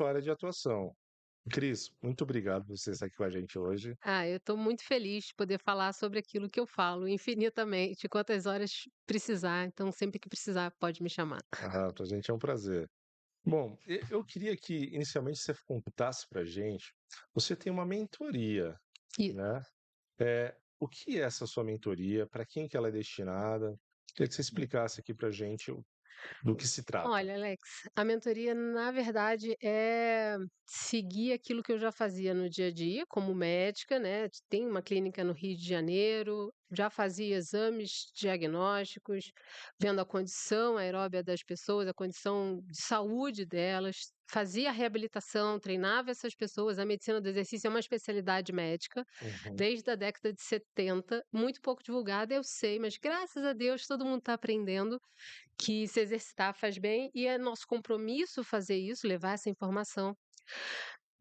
sua área de atuação. Cris, muito obrigado por você estar aqui com a gente hoje. Eu estou muito feliz de poder falar sobre aquilo que eu falo infinitamente, quantas horas precisar, então sempre que precisar pode me chamar. Ah, pra gente é um prazer. Bom, eu queria que inicialmente você contasse pra gente, você tem uma mentoria, E né? O que é essa sua mentoria? Para quem que ela é destinada? Queria que você explicasse aqui pra gente do que se trata. olha, Alex, a mentoria na verdade é seguir aquilo que eu já fazia no dia a dia como médica, né? Tem uma clínica no Rio de Janeiro, já fazia exames diagnósticos, vendo a condição aeróbia das pessoas, a condição de saúde delas, fazia reabilitação, treinava essas pessoas. A medicina do exercício é uma especialidade médica Uhum. desde a década de 70, muito pouco divulgada, eu sei, mas graças a Deus todo mundo está aprendendo que se exercitar faz bem e é nosso compromisso fazer isso, levar essa informação.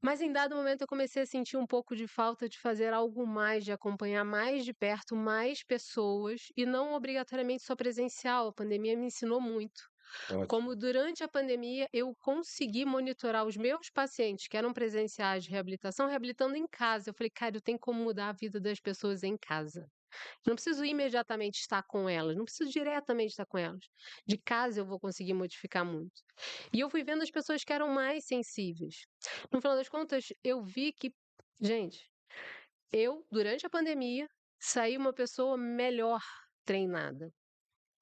Mas em dado momento eu comecei a sentir um pouco de falta de fazer algo mais, de acompanhar mais de perto mais pessoas e não obrigatoriamente só presencial. A pandemia me ensinou muito. Como Ótimo. durante a pandemia eu consegui monitorar os meus pacientes que eram presenciais de reabilitação, reabilitando em casa. Eu falei, cara, eu tenho como mudar a vida das pessoas em casa. Não preciso imediatamente estar com elas, não preciso diretamente estar com elas. De casa eu vou conseguir modificar muito. E eu fui vendo as pessoas que eram mais sensíveis. No final das contas, eu vi que, gente, eu, durante a pandemia, saí uma pessoa melhor treinada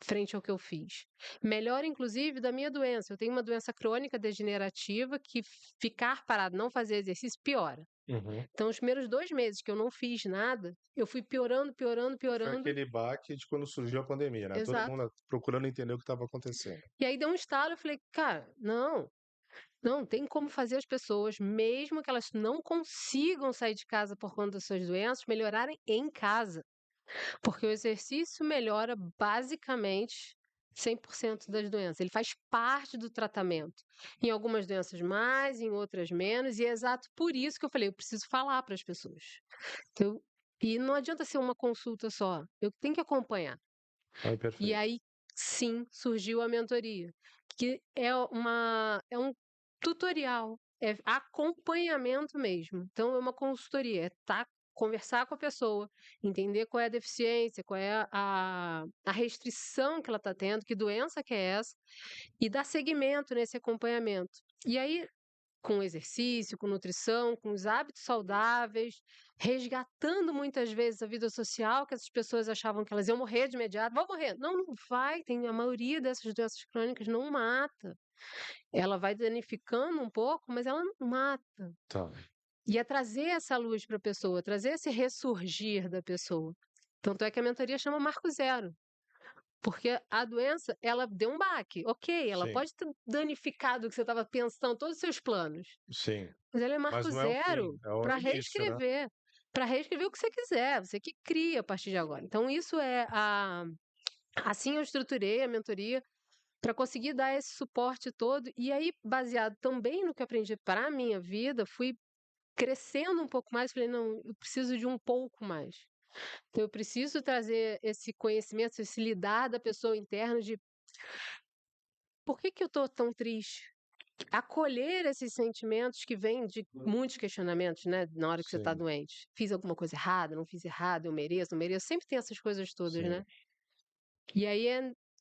frente ao que eu fiz. Melhor, inclusive, da minha doença. Eu tenho uma doença crônica degenerativa que ficar parado, não fazer exercício, piora. Uhum. Então, os primeiros 2 meses que eu não fiz nada, eu fui piorando, piorando, Foi piorando. aquele baque de quando surgiu a pandemia, né? Todo Exato. mundo procurando entender o que estava acontecendo. E aí deu um estalo, eu falei, cara, não, não tem como fazer as pessoas, mesmo que elas não consigam sair de casa por conta das suas doenças, melhorarem em casa. Porque o exercício melhora basicamente 100% das doenças. Ele faz parte do tratamento. Em algumas doenças mais, em outras menos, e é exato por isso que eu falei, eu preciso falar para as pessoas. Eu- e não adianta ser uma consulta só, eu tenho que acompanhar. Ai, E perfeito. aí, sim, surgiu a mentoria, que é um tutorial, é acompanhamento mesmo. Então é uma consultoria, conversar com a pessoa, entender qual é a deficiência, qual é a restrição que ela está tendo, que doença que é essa, e dar seguimento nesse acompanhamento. E aí com exercício, com nutrição, com os hábitos saudáveis, resgatando muitas vezes a vida social, que essas pessoas achavam que elas iam morrer de imediato. Vão morrer. Não, não vai. Tem a maioria dessas doenças crônicas não mata. Ela vai danificando um pouco, mas ela não mata. Tá. E é trazer essa luz para a pessoa, trazer esse ressurgir da pessoa. Tanto é que a mentoria chama Marco Zero. Porque a doença, ela deu um baque. Ok, ela Sim, pode ter danificado o que você estava pensando, todos os seus planos. sim. Mas ele é Mas marco não é o fim, zero é o início, né? para reescrever o que você quiser, você que cria a partir de agora. Então isso assim eu estruturei a mentoria para conseguir dar esse suporte todo e aí baseado também no que eu aprendi para a minha vida, fui crescendo um pouco mais, falei não, eu preciso de um pouco mais. Então eu preciso trazer esse conhecimento, esse lidar da pessoa interna de por que que eu estou tão triste? Acolher esses sentimentos que vêm de muitos questionamentos, né, na hora que você está Sim, doente. Fiz alguma coisa errada, não fiz errado, eu mereço, não mereço, sempre tem essas coisas todas, né. sim. E aí,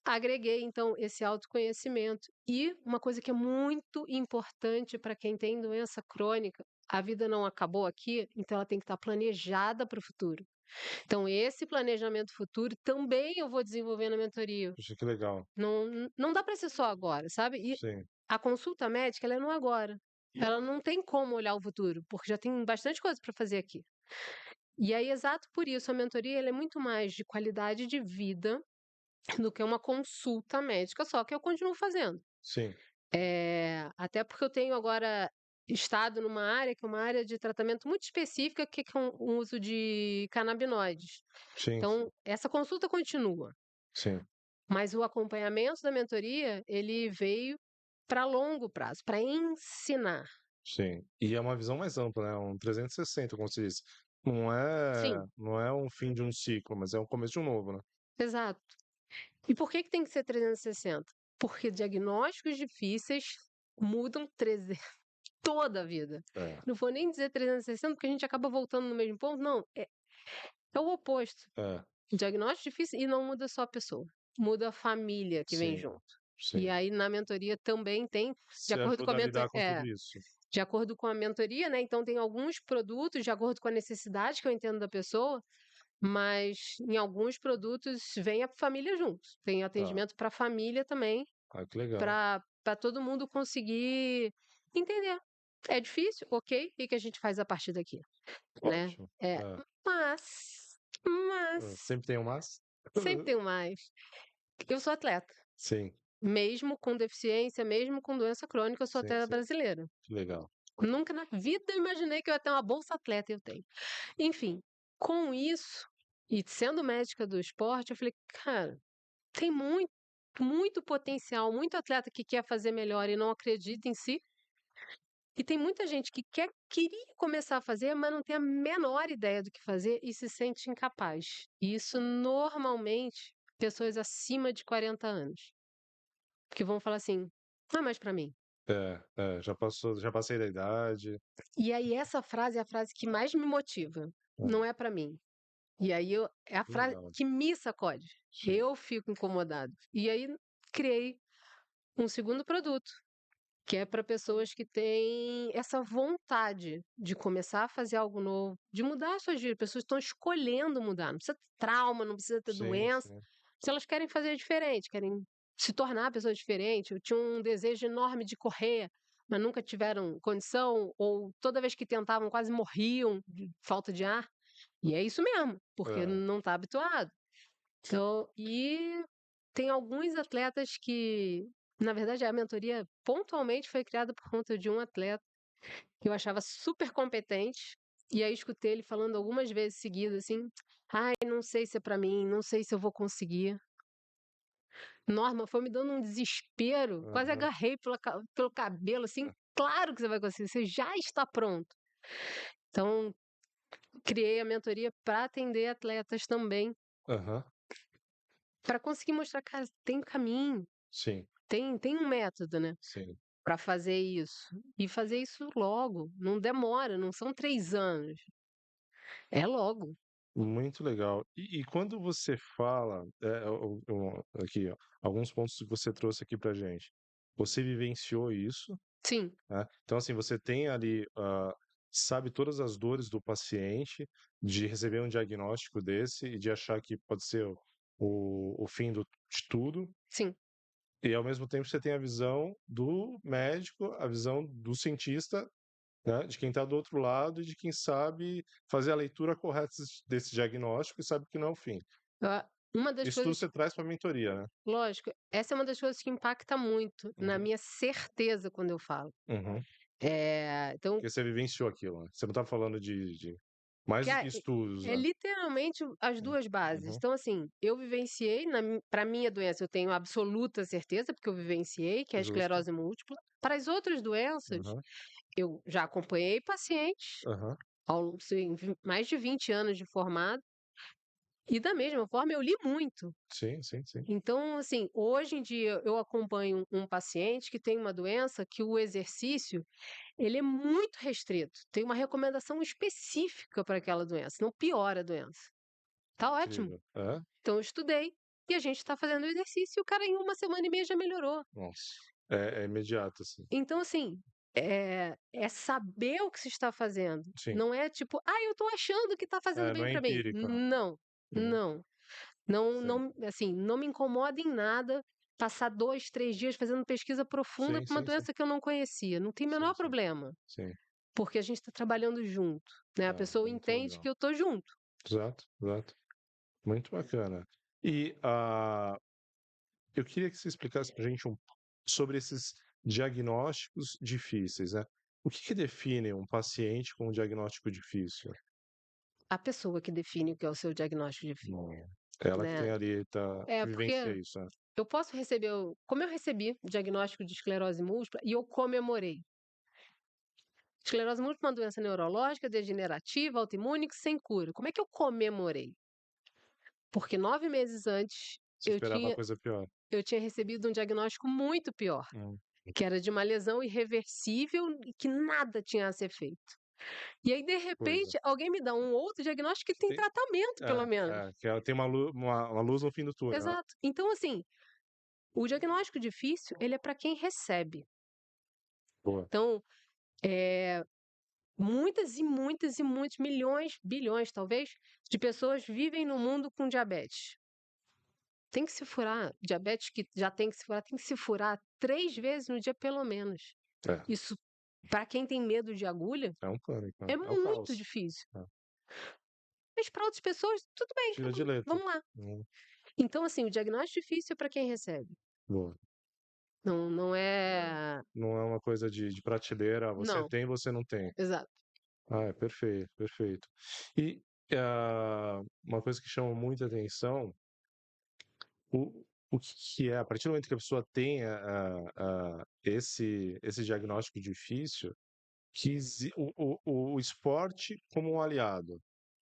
agreguei então esse autoconhecimento. E uma coisa que é muito importante para quem tem doença crônica, a vida não acabou aqui, então ela tem que estar planejada para o futuro. Então esse planejamento futuro também eu vou desenvolver na mentoria. Puxa, que legal. Não dá para ser só agora, sabe. E Sim, a consulta médica, ela é no agora. Ela não tem como olhar o futuro, porque já tem bastante coisa para fazer aqui. E aí, exato por isso, a mentoria ela é muito mais de qualidade de vida do que uma consulta médica só, que eu continuo fazendo. sim, Até porque eu tenho agora estado numa área que é uma área de tratamento muito específica, que é o uso de canabinoides. sim, Então, essa consulta continua, sim, mas o acompanhamento da mentoria, ele veio para longo prazo, para ensinar. sim. E é uma visão mais ampla, né? Um 360, como se diz. Sim, Não é um fim de um ciclo, mas é um começo de um novo, né? exato. E por que que tem que ser 360? Porque diagnósticos difíceis mudam toda a vida. É, Não vou nem dizer 360, porque a gente acaba voltando no mesmo ponto. Não, é o oposto. é, Diagnóstico difícil e não muda só a pessoa, muda a família que vem sim, junto. E sim. aí na mentoria também tem, de Você acordo com a ajuda a lidar com tudo isso. de acordo com a mentoria, né? Então tem alguns produtos de acordo com a necessidade que eu entendo da pessoa, mas em alguns produtos vem a família junto. Tem Tá. atendimento para a família também, Ah, que legal. para todo mundo conseguir entender. É difícil, ok? O que a gente faz a partir daqui, né? Ótimo. É, É. mas Sempre tem um mas? sempre tem um mais. Eu sou atleta. Sim, Mesmo com deficiência, mesmo com doença crônica, eu sou sim, atleta sim. brasileira. Que legal. Nunca na vida eu imaginei que eu ia ter uma bolsa atleta, e eu tenho. Enfim, com isso, e sendo médica do esporte, eu falei, cara, tem muito potencial, muito atleta que quer fazer melhor e não acredita em si. E tem muita gente que queria começar a fazer, mas não tem a menor ideia do que fazer e se sente incapaz. E isso normalmente pessoas acima de 40 anos, que vão falar assim: "Não é mais para mim". Já passei da idade. E aí essa frase é a frase que mais me motiva. É, Não é para mim. E aí é a que frase legal. que me sacode. Sim. Eu fico incomodado. E aí criei um segundo produto, que é para pessoas que têm essa vontade de começar a fazer algo novo, de mudar a sua vida. Pessoas estão escolhendo mudar. Não precisa ter trauma, não precisa ter Sim, doença. sim. Se elas querem fazer diferente, querem se tornar pessoas diferentes. Eu tinha um desejo enorme de correr, mas nunca tiveram condição, ou toda vez que tentavam quase morriam de falta de ar. E é isso mesmo, porque É. não está habituado. Então, e tem alguns atletas que, na verdade, a mentoria pontualmente foi criada por conta de um atleta que eu achava super competente. E aí escutei ele falando algumas vezes seguidas assim: "Ai, não sei se é para mim, não sei se eu vou conseguir". Norma, foi me dando um desespero, quase Aham. agarrei pelo cabelo assim: "Claro que você vai conseguir, você já está pronto". Então, criei a mentoria para atender atletas também, Aham. para conseguir mostrar: "Cara, tem caminho". Sim, Tem um método, né, sim. para fazer isso. E fazer isso logo, não demora, não são 3 anos, é logo. Muito legal. E quando você fala, aqui, ó, alguns pontos que você trouxe aqui pra gente. Você vivenciou isso, Sim, né? Então, assim, você tem ali, sabe todas as dores do paciente, de receber um diagnóstico desse e de achar que pode ser o fim de tudo. sim. E ao mesmo tempo você tem a visão do médico, a visão do cientista, né, de quem está do outro lado e de quem sabe fazer a leitura correta desse diagnóstico e sabe que não é o fim. Uma das Isso tudo coisas você traz para a mentoria, né? lógico, essa é uma das coisas que impacta muito na Uhum, minha certeza quando eu falo. uhum. Então, Porque você vivenciou aquilo, né? Você não está falando de mais que do que estudos, é né? literalmente as Hum, 2 bases. uhum, Então, assim, eu vivenciei para minha doença, eu tenho absoluta certeza, porque eu vivenciei, que é a justo. esclerose múltipla. Para as outras doenças, Uhum, eu já acompanhei pacientes aham, assim, mais de 20 anos de formado, e da mesma forma eu li muito. sim, sim, sim. Então, assim, hoje em dia eu acompanho um paciente que tem uma doença que o exercício, ele é muito restrito. Tem uma recomendação específica para aquela doença, não piora a doença. Tá ótimo. Incrível. É? Então eu estudei e a gente está fazendo o exercício e o cara em uma semana e meia já melhorou. Nossa. É imediato, assim. Então, assim, é saber o que se está fazendo. Sim. Não é tipo, ah, eu estou achando que está fazendo É, não bem é para mim. empírico, não. Não, Uhum, não. Não sim. não assim, não me incomoda em nada passar 2, 3 dias fazendo pesquisa profunda Sim, para uma sim, sim. doença que eu não conhecia, não tem o Sim, menor sim. problema, Sim. porque a gente está trabalhando junto, né, a pessoa Muito entende legal. que eu estou junto. Exato, exato. Muito bacana. E, eu queria que você explicasse pra gente sobre esses diagnósticos difíceis, né. O que que define um paciente com um diagnóstico difícil? A pessoa que define o que é o seu diagnóstico difícil, Hum. Ela que né. tem ali, que vivencia Porque isso, né. eu posso receber como eu recebi o diagnóstico de esclerose múltipla e eu comemorei. Esclerose múltipla é uma doença neurológica, degenerativa, autoimune, sem cura. Como é que eu comemorei? Porque 9 meses antes Você eu esperava uma tinha coisa pior. eu tinha recebido um diagnóstico muito pior. Hum. que era de uma lesão irreversível e que nada tinha a ser feito. E aí, de Coisa. repente, alguém me dá um outro diagnóstico que tem Tem tratamento, pelo menos. que ela tem uma luz no fim do túnel, né. Exato. Então, assim, o diagnóstico difícil, ele é para quem recebe. Boa. Então, eh, muitas e muitas e muitos, milhões, bilhões talvez, de pessoas vivem no mundo com diabetes. Tem que se furar, diabetes que já tem que se furar 3 vezes no dia pelo menos. É, Isso, para quem tem medo de agulha, é um pânico, né, é é o muito caos. difícil. É, Mas para outras pessoas, tudo bem, tira de letra. vamos lá. Hum, Então, assim, o diagnóstico difícil é para quem recebe. boa. Não É, é. não é uma coisa de prateleira, você Não, tem, você não tem. exato. Ah, é perfeito, perfeito. E, uma coisa que chama muita atenção, o que que é, a partir do momento que a pessoa tem esse diagnóstico difícil, que o esporte como um aliado,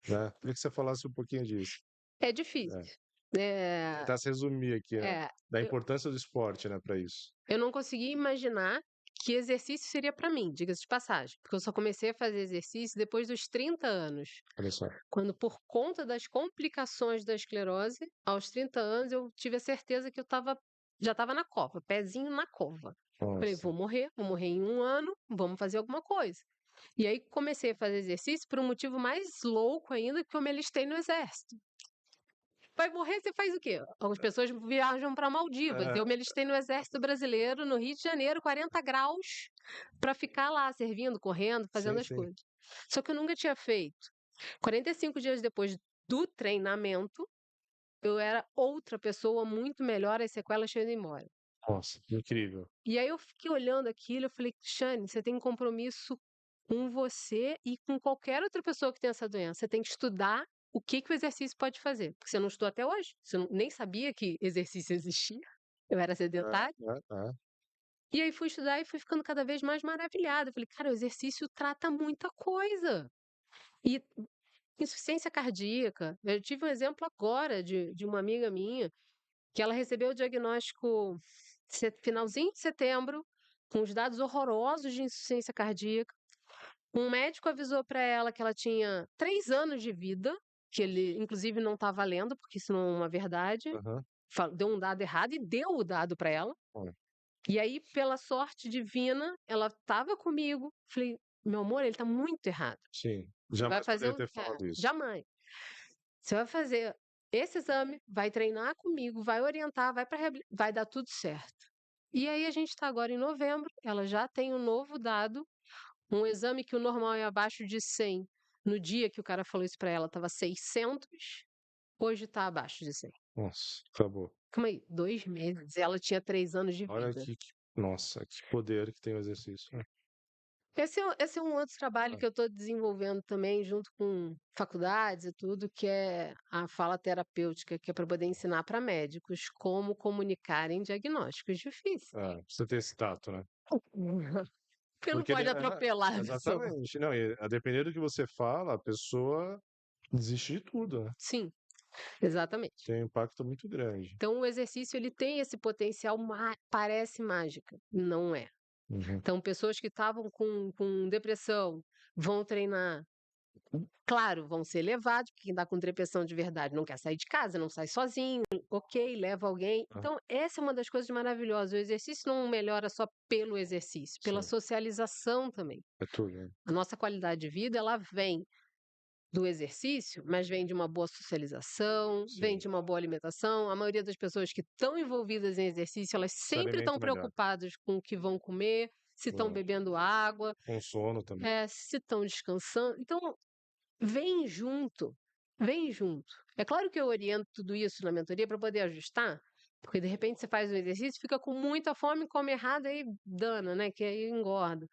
né. Queria que você falasse um pouquinho disso. É É, difícil. É, tentar se resumir aqui, né, é, da eu, importância do esporte, né, para isso. eu não conseguia imaginar que exercício seria para mim, diga-se de passagem, porque eu só comecei a fazer exercício depois dos 30 anos. Olha só. Quando, por conta das complicações da esclerose, aos 30 anos, eu tive a certeza que já estava na cova, pezinho na cova. Falei, Nossa, vou morrer em 1 ano, vamos fazer alguma coisa. E aí comecei a fazer exercício por um motivo mais louco ainda, que eu me alistei no exército. Vai morrer, você faz o quê? Algumas pessoas viajam para Maldivas. é, Eu me alistei no Exército Brasileiro, no Rio de Janeiro, 40 graus, para ficar lá servindo, correndo, fazendo sim, as sim. coisas. Só que eu nunca tinha feito. 45 dias depois do treinamento, eu era outra pessoa muito melhor, as sequelas tinham ido embora. Nossa, incrível. E aí eu fiquei olhando aquilo, eu falei, Shane, você tem um compromisso com você e com qualquer outra pessoa que tem essa doença. Você tem que estudar o que que o exercício pode fazer. Porque você não estudou até hoje. Você nem sabia que exercício existia. Eu era sedentária. É. E aí fui estudar e fui ficando cada vez mais maravilhada. Eu falei, cara, o exercício trata muita coisa. E insuficiência cardíaca. Eu tive um exemplo agora de uma amiga minha que ela recebeu o diagnóstico finalzinho de setembro, com os dados horrorosos de insuficiência cardíaca. Um médico avisou para ela que ela tinha 3 anos de vida, que ele inclusive não está valendo, porque isso não é uma verdade. Aham. Deu um dado errado e deu o dado para ela. Olha, E aí, pela sorte divina, ela estava comigo. Falei, meu amor, ele está muito errado. sim, Você vai jamais fazer poderia ter falado isso. jamais. Você vai fazer esse exame, vai treinar comigo, vai orientar, vai dar tudo certo. E aí a gente está agora em novembro, ela já tem um novo dado, um exame que o normal é abaixo de 100. No dia que o cara falou isso para ela, estava 600, hoje está abaixo de 100. Nossa, acabou. Calma aí, 2 meses, ela tinha 3 anos de Olha vida. nossa, que poder que tem o exercício, né. Esse é um outro trabalho É, que eu estou desenvolvendo também, junto com faculdades e tudo, que é a fala terapêutica, que é para poder ensinar para médicos como comunicarem diagnósticos difíceis. precisa ter esse tato, né. Porque não Porque pode atropelar a pessoa. exatamente. Não, e a depender do que você fala, a pessoa desiste de tudo, né. Sim, exatamente. Tem um impacto muito grande. Então o exercício ele tem esse potencial, parece mágica, não é. Uhum. Então pessoas que estavam com depressão vão treinar. Claro, vão ser levados, porque quem está com depressão de verdade não quer sair de casa, não sai sozinho, ok, leva alguém. Ah, Então, essa é uma das coisas maravilhosas. O exercício não melhora só pelo exercício, pela sim, socialização também. é tudo, né. A nossa qualidade de vida, ela vem do exercício, mas vem de uma boa socialização, vem Sim, de uma boa alimentação. A maioria das pessoas que estão envolvidas em exercício, elas se sempre estão alimenta melhor. preocupadas com o que vão comer, se estão Boa. bebendo água, Com sono também. se estão descansando. Então, vem junto, vem junto. É claro que eu oriento tudo isso na mentoria para poder ajustar, porque de repente você faz um exercício, fica com muita fome, come errado, aí dana, né? Que aí engorda.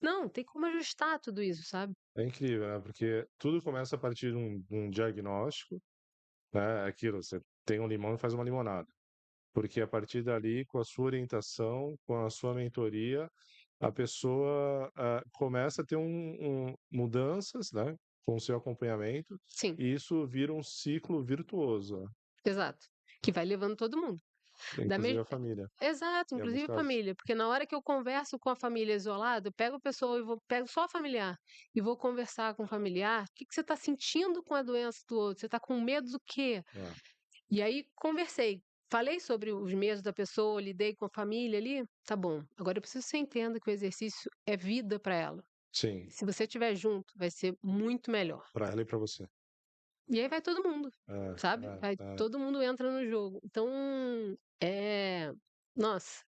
Não, tem como ajustar tudo isso, sabe? É incrível, né, porque tudo começa a partir de um diagnóstico, né, é aquilo, você tem um limão e faz uma limonada. Porque a partir dali, com a sua orientação, com a sua mentoria, a pessoa, começa a ter mudanças, né, com o seu acompanhamento, Sim, e isso vira um ciclo virtuoso, né. exato. Que vai levando todo mundo. Da Inclusive mes a família, Exato, em alguns inclusive casos. família, porque na hora que eu converso com a família isolada, eu pego a pessoa e vou pego só a familiar, e vou conversar com o familiar, o que que você está sentindo com a doença do outro? Você está com medo do quê? É, E aí conversei, falei sobre os medos da pessoa, lidei com a família ali, tá bom. Agora eu preciso que você entenda que o exercício é vida para ela. sim, Se você estiver junto, vai ser muito melhor. para ela e para você. E aí vai todo mundo, É, sabe? Vai é. todo mundo entra no jogo. Então, é, nossa,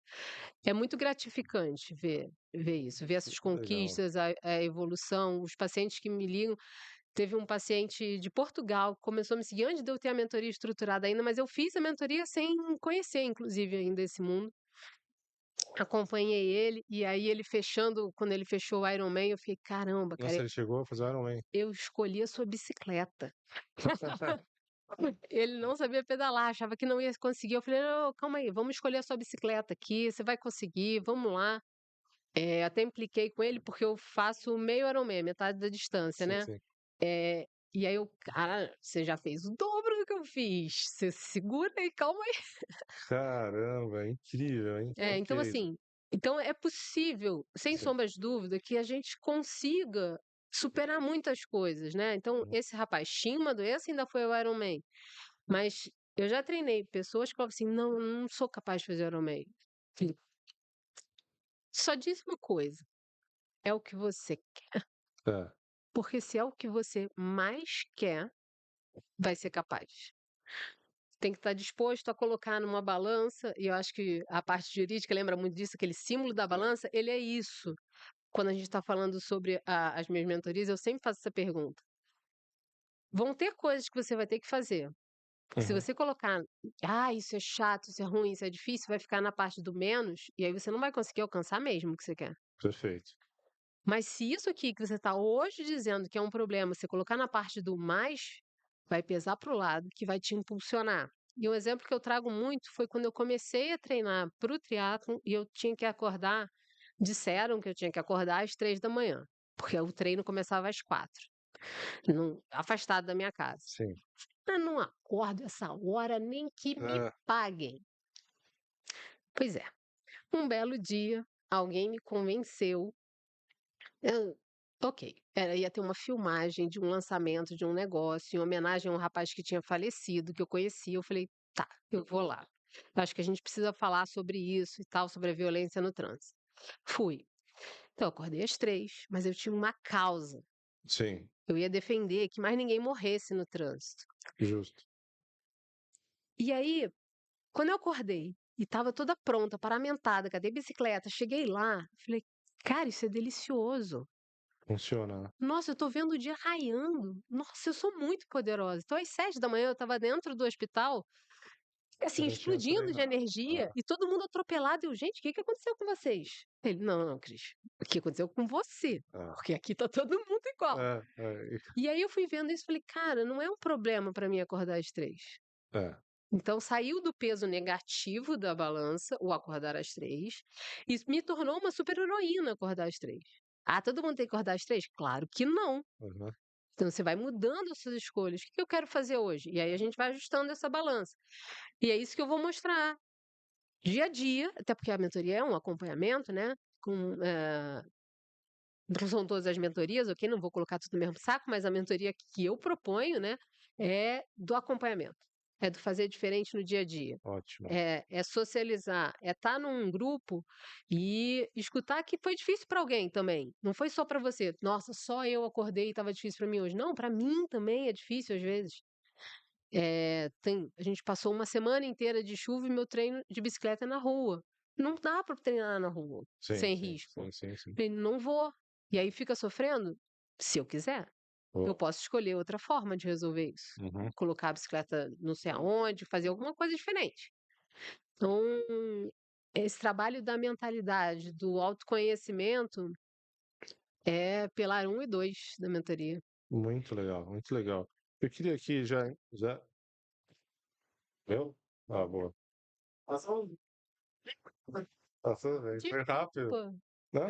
é muito gratificante ver isso, ver essas Que legal. conquistas, a evolução. Os pacientes que me ligam, teve um paciente de Portugal que começou a me seguir antes de eu ter a mentoria estruturada ainda, mas eu fiz a mentoria sem conhecer, inclusive, ainda esse mundo. Acompanhei ele, e aí ele fechando, quando ele fechou o Ironman, eu fiquei, caramba, Nossa, cara, ele chegou a fazer Iron Man. eu escolhi a sua bicicleta. Ele não sabia pedalar, achava que não ia conseguir. Eu falei: "Não, calma aí, vamos escolher a sua bicicleta aqui, você vai conseguir, vamos lá". Até impliquei com ele, porque eu faço meio Ironman, metade da distância, Sim, né. sim. E aí eu: "Cara, você já fez o dobro do que eu fiz, você segura aí, calma aí". Caramba, incrível, hein. Então Ok. assim, então é possível, sem Sim. sombra de dúvida, que a gente consiga superar muitas coisas, né. Então Uhum. esse rapaz tinha uma doença e ainda foi ao Ironman. Mas eu já treinei pessoas que falavam assim: "Não, eu não sou capaz de fazer Ironman". Falei: "Só diz uma coisa, é o que você quer, É. porque se é o que você mais quer, vai ser capaz". Tem que estar disposto a colocar numa balança, e eu acho que a parte jurídica lembra muito disso, aquele símbolo da balança, ele é isso. Quando a gente está falando sobre as minhas mentorias, eu sempre faço essa pergunta. Vão ter coisas que você vai ter que fazer. Se Uhum. você colocar: "Ah, isso é chato, isso é ruim, isso é difícil", vai ficar na parte do menos, e aí você não vai conseguir alcançar mesmo o que você quer. Perfeito. Mas se isso aqui que você está hoje dizendo que é um problema, você colocar na parte do mais, vai pesar para o lado que vai te impulsionar. E um exemplo que eu trago muito foi quando eu comecei a treinar para o triatlon e eu tinha que acordar, disseram que eu tinha que acordar às 3 da manhã, porque o treino começava às 4, afastado da minha casa. Sim. Eu não acordo essa hora nem que me É. paguem. Pois é, um belo dia, alguém me convenceu. Eu, ok, ia ter uma filmagem de um lançamento de um negócio em homenagem a um rapaz que tinha falecido, que eu conhecia. Eu falei, tá, eu vou lá. Eu acho que a gente precisa falar sobre isso e tal, sobre a violência no trânsito. Fui. Então, eu acordei às 3, mas eu tinha uma causa. Sim, Eu ia defender que mais ninguém morresse no trânsito. justo. E aí, quando eu acordei e estava toda pronta, paramentada, cadê a bicicleta? Cheguei lá, falei: "Cara, isso é delicioso. Funciona, né. Nossa, eu tô vendo o dia raiando. Nossa, eu sou muito poderosa". Então às 7 da manhã eu estava dentro do hospital, Você assim, não tinha explodindo de treinado. energia Ah, e todo mundo atropelado. E eu: "Gente, o que que aconteceu com vocês?". Ele: "Não, não, Cris, o que aconteceu com você, ah. porque aqui tá todo mundo igual". É, E aí eu fui vendo isso e falei: "Cara, não é um problema pra mim acordar às 3". é. Então saiu do peso negativo da balança, o acordar às 3, e me tornou uma super-heroína acordar às 3. Ah, todo mundo tem que acordar às 3? Claro que não. Aham. Então você vai mudando as suas escolhas. O que que eu quero fazer hoje? E aí a gente vai ajustando essa balança. E é isso que eu vou mostrar dia a dia, até porque a mentoria é um acompanhamento, né, não são todas as mentorias, ok, não vou colocar tudo no mesmo saco, mas a mentoria que eu proponho, né, é do acompanhamento, é do fazer diferente no dia a dia. Ótimo. É socializar, é estar num grupo e escutar que foi difícil para alguém também. Não foi só para você. Nossa, só eu acordei e estava difícil para mim hoje. Não, para mim também é difícil às vezes. A gente passou uma semana inteira de chuva e meu treino de bicicleta é na rua. Não dá para treinar na rua Sim, sem sim, risco. sim, sim, sim. Falei, não vou. E aí fica sofrendo? Se eu quiser. Eu Boa. posso escolher outra forma de resolver isso. Uhum. Colocar a bicicleta não sei aonde, fazer alguma coisa diferente. Então, esse trabalho da mentalidade, do autoconhecimento, é pilar 1 e 2 da mentoria. Muito legal, muito legal. Eu queria aqui já viu? Ah, boa. Passou passou bem, foi rápido. Desculpa, Não,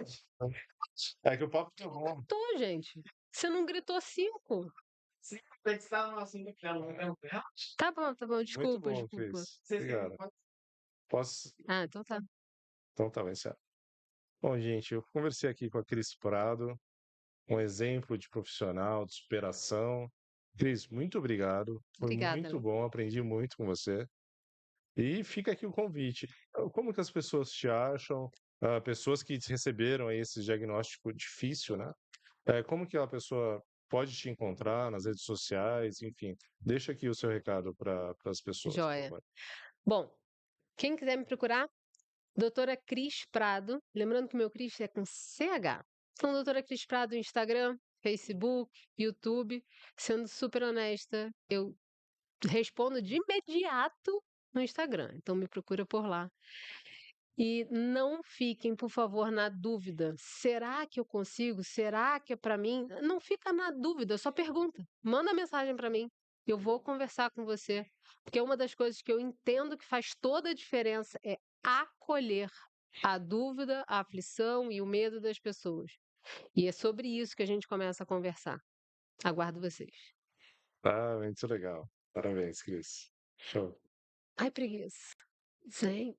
é que o papo tá bom. tô, gente. Você não gritou 5? Sim, pensar no assunto que ela não é. Tá bom, Muito desculpa, bom, desculpa. Cris. Obrigado. Posso Ah, então tá. então tá, vai encerrar. Bom, gente, eu conversei aqui com a Cris Prado, um exemplo de profissional, de superação. Cris, muito obrigado. Foi Obrigada, muito Léo. bom, aprendi muito com você. E fica aqui o convite. Como que as pessoas te acham? Pessoas que receberam aí esse diagnóstico difícil, né? Como que a pessoa pode te encontrar nas redes sociais? Enfim, deixa aqui o seu recado para as pessoas, por Joia. favor. Bom, quem quiser me procurar, doutora Cris Prado. Lembrando que o meu Cris é com CH. Então, doutora Cris Prado, Instagram, Facebook, YouTube. Sendo super honesta, eu respondo de imediato no Instagram. Então, me procura por lá. E não fiquem, por favor, na dúvida. Será que eu consigo? Será que é para mim? Não fica na dúvida, só pergunta. Manda mensagem para mim. Eu vou conversar com você. Porque uma das coisas que eu entendo que faz toda a diferença é acolher a dúvida, a aflição e o medo das pessoas. E é sobre isso que a gente começa a conversar. Aguardo vocês. Tá, muito legal. Parabéns, Cris. Show. Ai, preguiça. Sim.